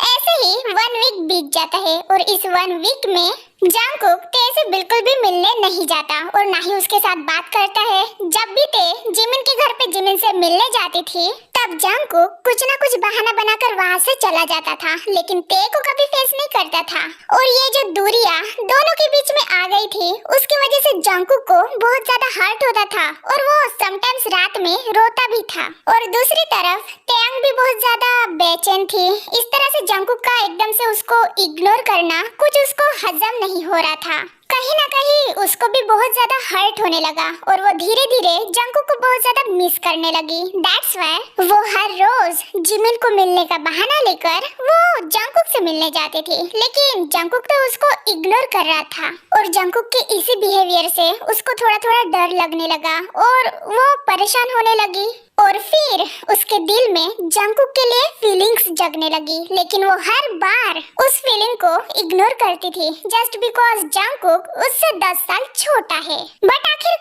ऐसे ही 1 वीक बीत जाता है और इस 1 वीक में जंकुक ते से बिल्कुल भी मिलने नहीं जाता और ना ही उसके साथ बात करता है। जब भी ते जिमिन के घर पे जिमिन से मिलने जाती थी, तब जंकुक कुछ ना कुछ बहाना बनाकर वहाँ से चला जाता था, लेकिन ते को कभी फेस नहीं करता था। और ये जो दूरियां दोनों के बीच में आ गई थी, उसकी वजह से जंकुक को बहुत ज्यादा हर्ट होता था और वो समटाइम्स रात में रोता भी था। और दूसरी तरफ टैंग भी बहुत ज्यादा बेचैन थी। इस तरह से जंकुक का एकदम से उसको इग्नोर करना कुछ उसको हजम नहीं हो रहा था। कहीं ना कहीं उसको भी बहुत ज्यादा हर्ट होने लगा और वो धीरे धीरे जंकुक को बहुत ज्यादा मिस करने लगी। दैट्स व्हाई वो हर रोज जिमिन को मिलने का बहाना लेकर वो जंकुक से मिलने जाती थी, लेकिन जंकुक तो उसको इग्नोर कर रहा था। और जंकुक के इसी बिहेवियर से उसको थोड़ा थोड़ा डर लगने लगा और वो परेशान होने लगी। और फिर उसके दिल में जंकुक के लिए फीलिंग्स जगने लगी, लेकिन वो हर बार उस फीलिंग को इग्नोर करती थी जस्ट बिकॉज जंकुक उससे 10 साल छोटा है। बट आखिर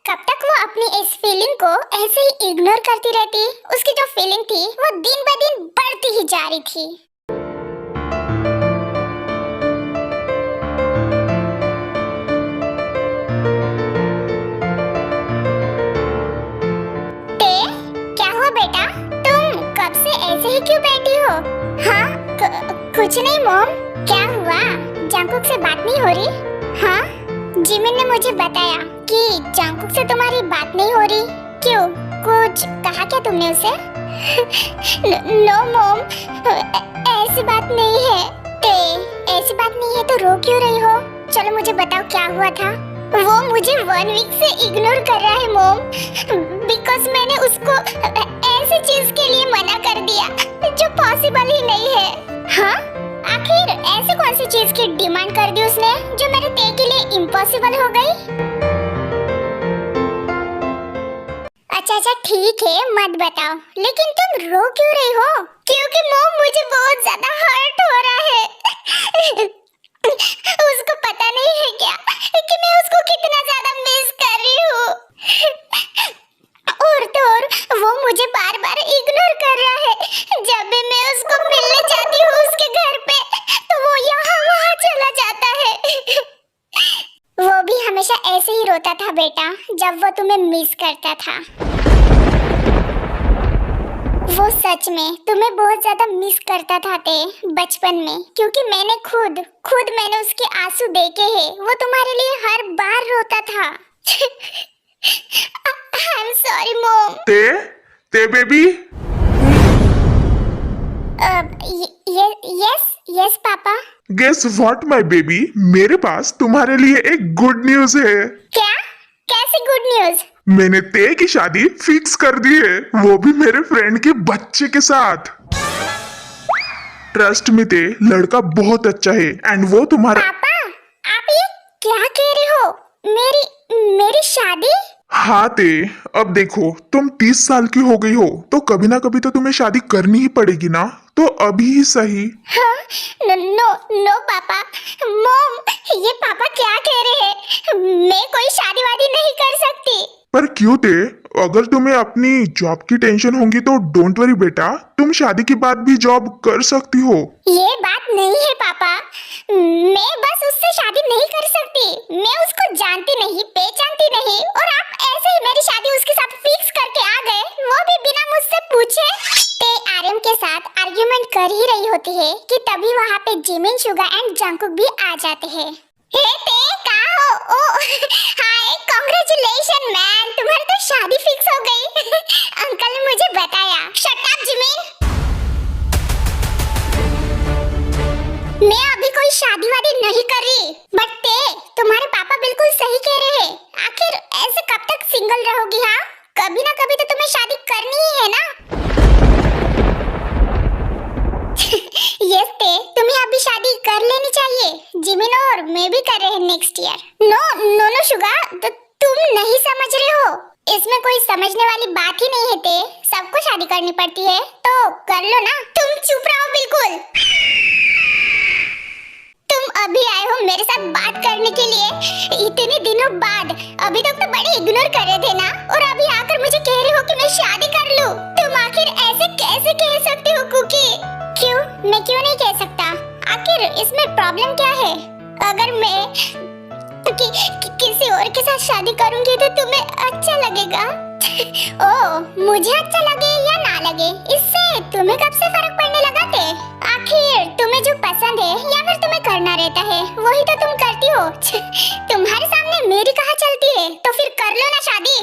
कब तक वो अपनी इस फीलिंग को ऐसे ही इग्नोर करती रहती? उसकी जो फीलिंग थी वो दिन ब दिन बढ़ती ही जा रही थी। बेटा, तुम कब से ऐसे ही क्यों बैठी हो? हाँ, कुछ नहीं मॉम। क्या हुआ? जंकुक से बात नहीं हो रही? हाँ, जिमिन ने मुझे बताया कि जंकुक से तुम्हारी बात नहीं हो रही। क्यों? कुछ कहा क्या तुमने उसे? नो मॉम, ऐसी बात नहीं है। ऐसी बात नहीं है तो रो क्यों रही हो? चलो मुझे बताओ क्या हुआ था? वो मुझे 1 वीक से इग्नोर कर रहा है मॉम, बिकॉज मैंने उसको ऐसी चीज के लिए मना कर दिया जो पॉसिबल ही नहीं है। हाँ? आखिर ऐसी कौन सी चीज की डिमांड कर दी उसने जो मेरे ते के लिए इम्पॉसिबल हो गई? अच्छा ठीक है, मत बताओ, लेकिन तुम रो क्यों रही हो? क्योंकि मॉम मुझे बहुत ज्यादा हर्ट हो रहा है। उसको पता नहीं है क्या कि मैं उसको कितना ज्यादा मिस कर रही हूँ। और तो और वो मुझे बार बार इग्नोर कर रहा है। जब भी मैं उसको मिलने जाती हूँ उसके घर पे, तो वो यहाँ वहाँ चला जाता है। वो भी हमेशा ऐसे ही रोता था बेटा, जब वो तुम्हें मिस करता था। वो सच में तुम्हें बहुत ज्यादा मिस करता था ते बचपन में, क्योंकि मैंने खुद मैंने उसके आंसू देखे हैं। वो तुम्हारे लिए हर बार रोता था। I'm sorry mom। Tae baby. Yes पापा। गेस व्हाट माय बेबी, मेरे पास तुम्हारे लिए एक गुड न्यूज है। क्या? कैसी गुड न्यूज? मैंने ते की शादी फिक्स कर दी है, वो भी मेरे फ्रेंड के बच्चे के साथ। ट्रस्ट में ते लड़का बहुत अच्छा है एंड वो तुम्हारा। पापा, आप ये क्या कह रहे हो? मेरी शादी? हाँ ते, अब देखो तुम 30 साल की हो गई हो, तो कभी ना कभी तो तुम्हें शादी करनी ही पड़ेगी ना, तो अभी ही सही। हाँ? नो पापा। मॉम, ये पापा क्या कह रहे हैं? मैं कोई शादी वादी नहीं कर सकती। पर क्यों ते? अगर तुम्हें अपनी जॉब की टेंशन होगी तो डोंट वरी बेटा, तुम शादी के बाद भी जॉब कर सकती हो। ये बात नहीं है पापा, मैं बस उससे शादी नहीं कर सकती। मैं उसको जानती नहीं, पहचानती नहीं, और आप ऐसे ही मेरी शादी उसके साथ फिक्स करके आ गए, वो भी बिना मुझसे पूछे। ते आर्यन के साथ आर्गुमेंट कर ही रही होती है कि तभी वहाँ पे जिमिन, शुगा एंड जंकुक भी आ जाते हैं। हे ते, कहाँ हो? ओ हाय, कांग्रेचुलेशन मैन, तुम्हारी तो शादी फिक्स हो गई। अंकल ने मुझे बताया। Shut up Jimin. मैं अभी कोई शादी वादी नहीं कर रही, बट ते, तुम्हारे पापा बिल्कुल सही कह रहे हैं। आखिर ऐसे कब तक सिंगल रहोगी? हाँ, कभी ना कभी तो तुम्हें शादी करनी ही है ना। यस ते, तुम्हें अभी शादी कर लेनी चाहिए। जिमिन और मैं भी कर रहे हैं नेक्स्ट ईयर। नो शुगा, तुम नहीं समझ रहे हो। इसमें कोई समझने वाली बात ही नहीं है ते, सबको शादी करनी पड़ती है, तो कर लो ना। तुम चुप रहो बिल्कुल। तुम अभी आए हो मेरे साथ बात करने के लिए इतने दिनों बाद। अभी तक तो बड़े इग्नोर कर रहे थे ना, और अभी आकर मुझे कह रहे हो कि मैं शादी कर लूं। तुम आखिर ऐसे कैसे कह सकते हो कुकी? क्यों? मैं क्यों नहीं कह सकता? आखिर इसमें प्रॉब्लम क्या है? अगर मैं किसी और के साथ शादी करूंगी तो तुम्हें अच्छा लगेगा? ओह, मुझे अच्छा लगे या ना लगे, इससे तुम्हें कब से फर्क पसंद है या फिर तुम्हें करना रहता है वही तो तुम करती हो। तुम्हारे सामने मेरी कहाँ चलती है, तो फिर कर लो ना शादी।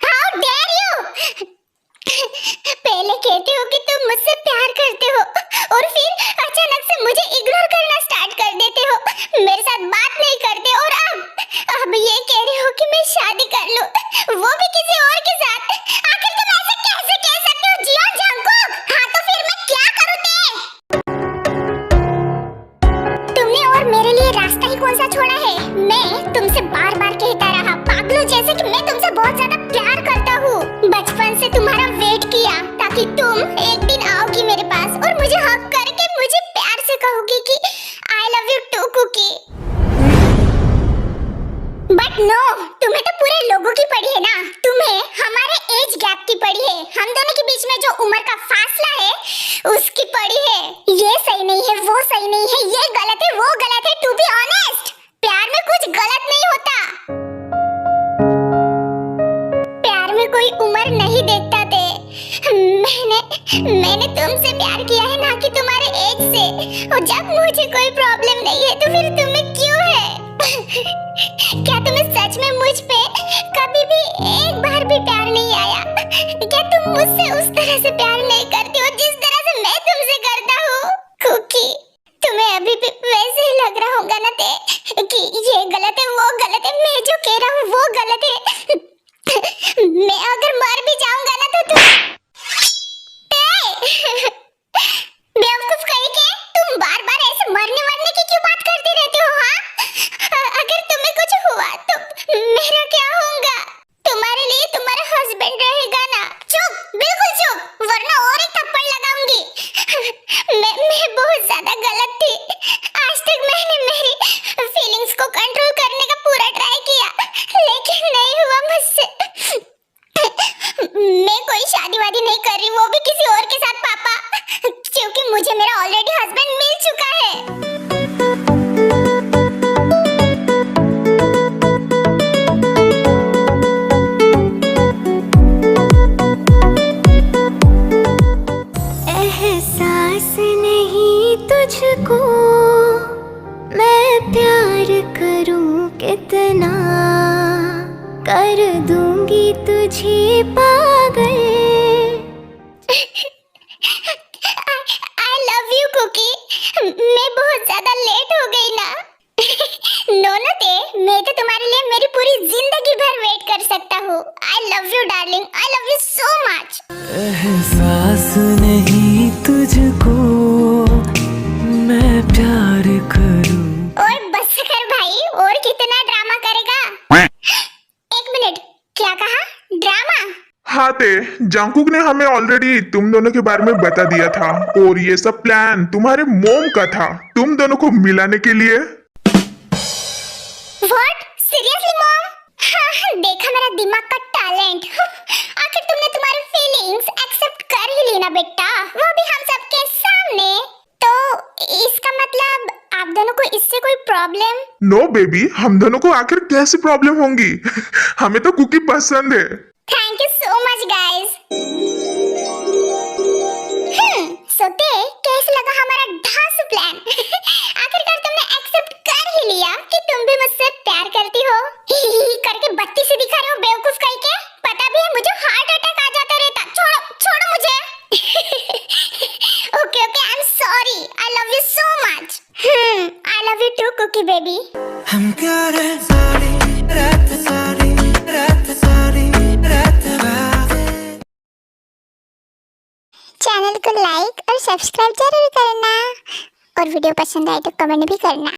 How dare you! पहले कहते हो कि तुम मुझसे प्यार करते हो और फिर अचानक से मुझे इग्नोर करना स्टार्ट कर देते हो, मेरे साथ बात नहीं करते और अब ये कह रहे हो कि मैं शादी कर लूं, वो भी किसी और के साथ। आखिर तुम ऐसे कैसे कह सकते हो जियोन जंगकुक? हाँ तो फिर मैं क्या करूं तुमने और मेरे लिए रास्ता ही कौन सा छोड़ा है? मैं तुमसे बार-बार कहता रहा पागलों जैसे कि मैं तुमसे बहुत ज्यादा प्यार करता हूँ। बचपन से तुम्हारा वेट किया ताकि तुम एक दिन आओगी मेरे पास और मुझे हक करके मुझे प्यार से कहोगी कि I love you too cookie. But no, तुम्हें तो पूरे लोगों की पड़ी है ना, तुम्हें हमारे एज गैप की पड़ी है, हम दोनों के बीच में जो उम्र का फासला है उसकी पड़ी है। ये सही नहीं है, वो सही नहीं है, ये गलत है, वो गलत है। टू बी ऑनेस्ट, प्यार में कुछ गलत नहीं होता। प्यार में कोई उम्र नहीं देखता थे। मैंने तुमसे प्यार किया है ना कि तुम्हारे एज से, और जब मुझे कोई प्रॉब्लम नहीं है तो फिर तुम्हें क्यों है? क्या तुम्हें सच में मुझ पे कभी भी एक बार भी प्यार नहीं आया? क्या तुम मुझसे उस तरह से प्यार नहीं करती हो जिस तरह से मैं तुमसे करता हूँ? कुकी, तुम्हें अभी भी वैसे ही लग रहा होगा ना कि ये गलत है, वो गलत है, मैं जो कह रहा हूँ वो गलत है। मैं अगर मर भी जाऊंगा ना तो तुम बेवकूफ कहीं के, तुम बार-बार ऐसे मरने की क्यों बात करती रहती हो? हाँ, अगर तुम्हें कुछ हुआ तो मेरा क्या होगा? तुम्हारे लिए तुम्हारा हस्बैंड रहेगा ना? चुप, बिल्कुल चुप, वरना और एक थप्पड़ लगाऊंगी। मैं बहुत ज्यादा गलत थी। आज तक मैंने मेरी फीलिंग्स को कंट्रोल करने का पूरा ट्राई किया, लेकिन नहीं हुआ मुझसे। मैं कोई शादी वादी नहीं कर रही, वो भी किसी और के साथ पापा, क्योंकि मुझे मेरा ऑलरेडी हस्बैंड मिल चुका है। एहसास नहीं तुझको मैं प्यार करूं कितना, कर दूंगी तुझे पागल। I love you कुकी, मैं बहुत ज्यादा लेट हो गई ना। नोनते, मैं तो तुम्हारे लिए मेरी पूरी जिंदगी भर वेट कर सकता हूँ। I love you darling, I love you so much। एहसास नहीं तुझको मैं प्यार करूं। और बस कर भाई, और कितना ड्रामा करेगा? एक मिनट, क्या कहा? ड्रामा? हाँ ते, जंगकुक ने हमें ऑलरेडी तुम दोनों के बारे में बता दिया था और ये सब प्लान तुम्हारे मोम का था, तुम दोनों को मिलाने के लिए। What? Seriously mom? हाँ, देखा मेरा दिमाग का टैलेंट। आखिर तुमने तुम्हारी फीलिंग्स एक्सेप्ट कर ही ली ना बेटा, वो भी हम सबके सामने। तो इसका मतलब आप दोनों को इससे कोई प्रॉब्लम? नो बेबी, हम दोनों को आखिर कैसी प्रॉब्लम होंगी? हमें तो कुकी पसंद है। Thank you so much guys. सोते कैसे लगा हमारा ढांसू प्लान? आखिरकार तुमने एक्सेप्ट कर ही लिया कि तुम भी मुझसे प्यार करती हो। करके बत्ती से दिखा रहे हो बेवकूफ कहीं के। पता भी है मुझे हार्ट अटैक आ जाता रहता। छोड़ो मुझे। Okay I am sorry, I love you so much. I love you too cookie baby. हम करे सारी रात सारी रात सारी रात बात। चैनल को लाइक और सब्सक्राइब जरूर करना और वीडियो पसंद आए तो कमेंट भी करना।